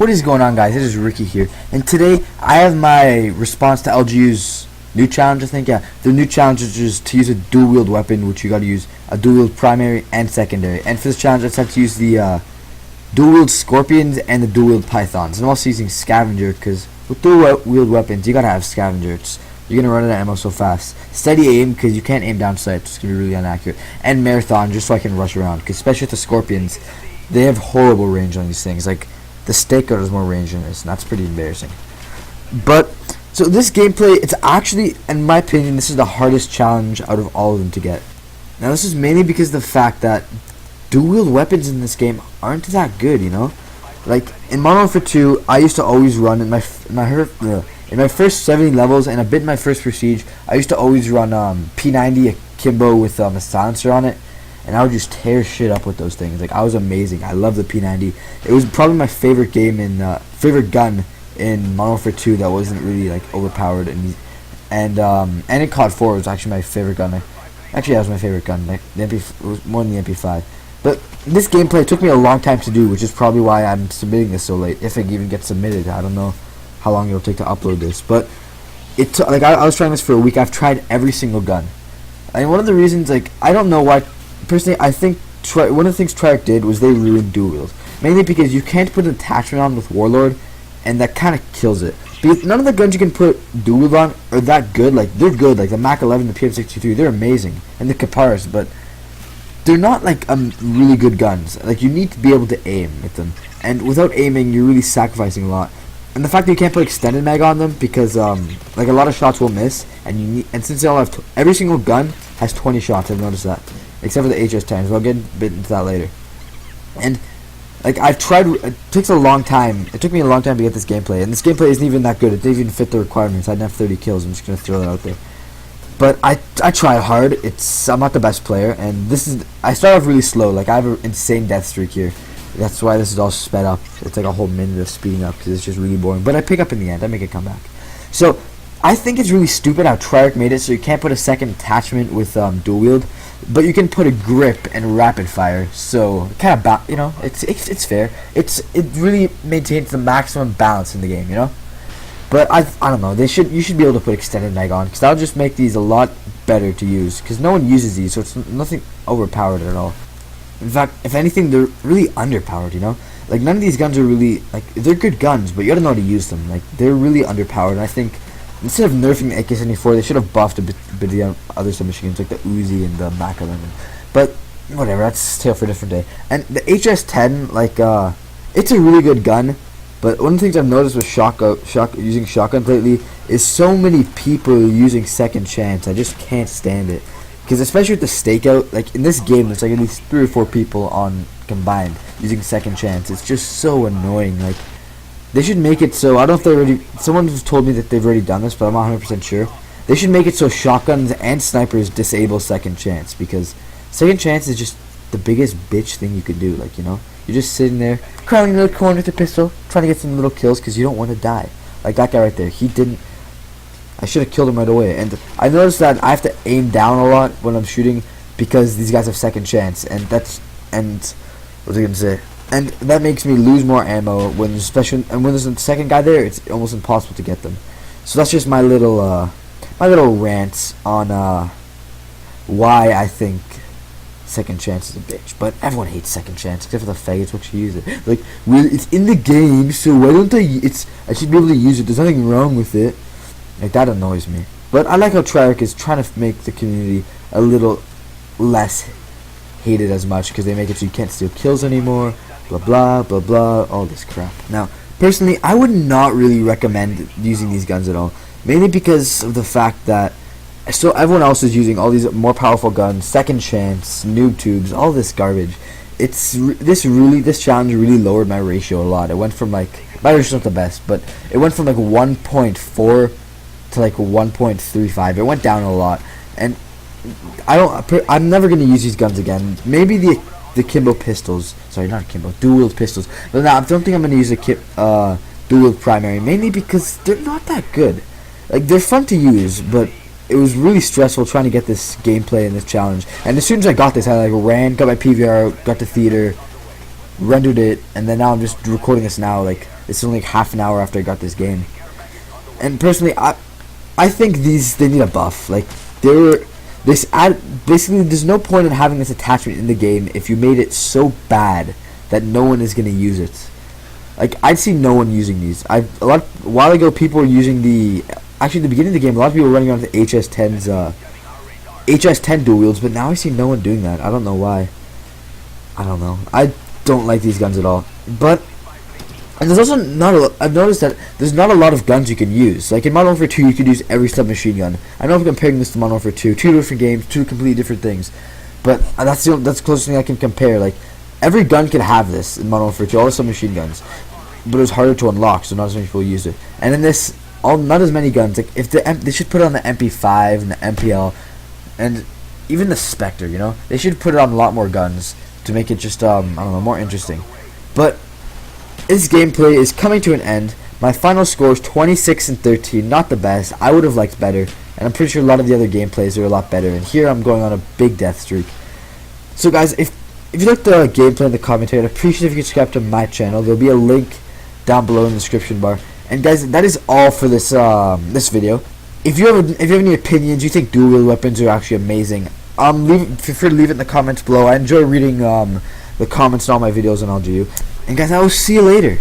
What is going on, guys? It is Ricky here, and today I have my response to LGU's new challenge. I think, yeah, the new challenge is to use a dual wield weapon, which you got to use a dual wield primary and secondary. And for this challenge, I decided to use the dual wield scorpions and the dual wield pythons. And I'm also using scavenger because with dual wield weapons, you gotta have scavenger. You're gonna run out of ammo so fast. Steady aim because you can't aim down sight. It's gonna be really inaccurate. And marathon just so I can rush around. Because especially with the scorpions, they have horrible range on these things. Like the stakeout has more range than this, and that's pretty embarrassing. But so this gameplay, it's actually, in my opinion, this is the hardest challenge out of all of them to get. Now this is mainly because of the fact that dual wield weapons in this game aren't that good, you know. Like in Modern Warfare 2, I used to always run in my first 70 levels and a bit in my first Prestige. I used to always run P90 akimbo with a silencer on it, and I would just tear shit up with those things. Like I was amazing. I love the P90. It was probably my favorite game in favorite gun in Modern Warfare 2 that wasn't really like overpowered, and in COD 4 was actually my favorite gun. Actually, that was my favorite gun. Like the MP, it was more than the MP5. But this gameplay took me a long time to do, which is probably why I'm submitting this so late. If it even gets submitted, I don't know how long it'll take to upload this. But I was trying this for a week. I've tried every single gun. And one of the reasons, like, I don't know why. Personally, I think one of the things Treyarch did was they ruined dual wield. Mainly because you can't put an attachment on with Warlord, and that kind of kills it. Because none of the guns you can put dual wield on are that good. Like, they're good. Like the Mac 11, the PM63, they're amazing. And the Kaparis, but they're not like really good guns. Like you need to be able to aim with them, and without aiming, you're really sacrificing a lot. And the fact that you can't put extended mag on them because like a lot of shots will miss, and since they all have every single gun has 20 shots. I've noticed that, except for the HS10s. We'll get a bit into that later. And like I've tried, it takes a long time. It took me a long time to get this gameplay, and this gameplay isn't even that good. It didn't even fit the requirements. I didn't have 30 kills. I'm just gonna throw that out there. But I try hard. I'm not the best player, and I start off really slow. Like I have an insane death streak here. That's why this is all sped up. It's like a whole minute of speeding up because it's just really boring. But I pick up in the end. I make a comeback. So I think it's really stupid how Treyarch made it so you can't put a second attachment with dual wield, but you can put a grip and rapid fire. So kind of it's fair. It really maintains the maximum balance in the game, you know. But I don't know. You should be able to put extended mag on because that'll just make these a lot better to use because no one uses these, so it's nothing overpowered at all. In fact, if anything, they're really underpowered. You know, like none of these guns are really like they're good guns, but you gotta know how to use them. Like they're really underpowered. And I think instead of nerfing the AK-74, they should have buffed a bit of the other submachine guns like the Uzi and the Mac 11. But whatever, that's a tale for a different day. And the HS10, like it's a really good gun. But one of the things I've noticed with using shotguns lately is so many people using second chance. I just can't stand it. Because especially with the stakeout, like in this game, there's like at least 3 or 4 people on combined using second chance. It's just so annoying. Like they should make it so, I don't know if they already, someone has told me that they've already done this, but I'm not 100% sure. They should make it so shotguns and snipers disable second chance, because second chance is just the biggest bitch thing you could do. Like, you know, you're just sitting there crawling in the little corner with a pistol trying to get some little kills because you don't want to die. Like that guy right there, I should have killed him right away. And I noticed that I have to aim down a lot when I'm shooting because these guys have second chance, and what was I gonna say? And that makes me lose more ammo when there's a second guy there. It's almost impossible to get them. So that's just my little rant on why I think second chance is a bitch. But everyone hates second chance except for the faggots which use it. Like, well, it's in the game, so why don't I should be able to use it. There's nothing wrong with it. Like, that annoys me. But I like how Treyarch is trying to make the community a little less hated as much because they make it so you can't steal kills anymore. Blah blah blah blah. All this crap. Now, personally, I would not really recommend using these guns at all. Mainly because of the fact that everyone else is using all these more powerful guns, second chance, noob tubes, all this garbage. This challenge really lowered my ratio a lot. It went from like, my ratio's not the best, but it went from like 1.4 to like 1.35. It went down a lot, and I'm never gonna use these guns again. Maybe the Kimbo pistols. Sorry, not Kimbo. Dual wield pistols. But no, I don't think I'm gonna use a dual wield primary, mainly because they're not that good. Like, they're fun to use, but it was really stressful trying to get this gameplay and this challenge. And as soon as I got this, I like ran, got my PVR, got to theater, rendered it, and then now I'm just recording this now. Like, it's only like half an hour after I got this game. And personally, I think they need a buff. Like, basically there's no point in having this attachment in the game if you made it so bad that no one is gonna use it. Like, I'd see no one using these. A while ago, people were using actually at the beginning of the game, a lot of people were running around with the HS10 dual wields, but now I see no one doing that. I don't know why. I don't know. I don't like these guns at all. And there's also I've noticed that there's not a lot of guns you can use. Like in Modern Warfare 2, you could use every submachine gun. I know if I'm comparing this to Modern Warfare 2, two different games, two completely different things. But that's the closest thing I can compare. Like, every gun can have this in Modern Warfare 2, all the submachine guns. But it was harder to unlock, so not as many people use it. And in this, not as many guns. Like, if they should put it on the MP5 and the MPL, and even the Spectre. You know, they should put it on a lot more guns to make it just I don't know, more interesting. But this gameplay is coming to an end. My final score is 26-13, not the best. I would have liked better, and I'm pretty sure a lot of the other gameplays are a lot better. And here I'm going on a big death streak. So guys, if you like the gameplay and the commentary, I'd appreciate if you could subscribe to my channel. There'll be a link down below in the description bar. And guys, that is all for this this video. If you have any opinions, you think dual wield weapons are actually amazing, feel free to leave it in the comments below. I enjoy reading the comments on all my videos on LGU. And guys, I will see you later.